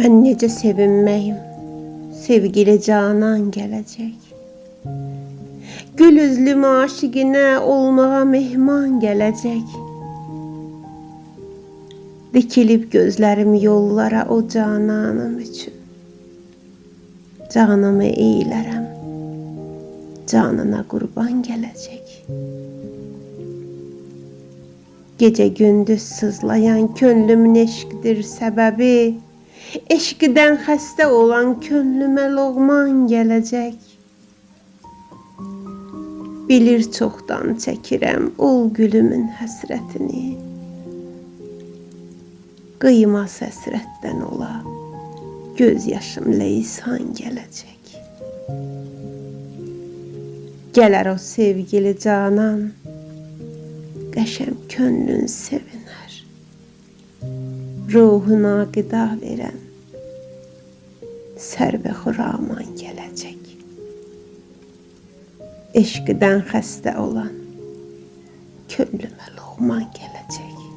Mən necə sevinməyim, sevgili canan gələcək. Gül üzlüm aşiqinə olmağa mehman gələcək. Dikilib gözlərim yollara o cananım üçün. Canımı eylərəm, canına qurban gələcək. Gecə gündüz sızlayan könlümün eşqdir səbəbi. Eşqdən xəstə olan könlümə loğman gələcək. Bilir çoxdan çəkirəm ol gülümün həsrətini. Qıymaz həsrətdən ola, göz yaşım leysan gələcək. Gələr o sevgili canan, qəşəm könlün sevinər. Ruhuna qida verən, sərvə xuraman gələcək. Eşqdən xəstə olan, könlümə loğman gələcək.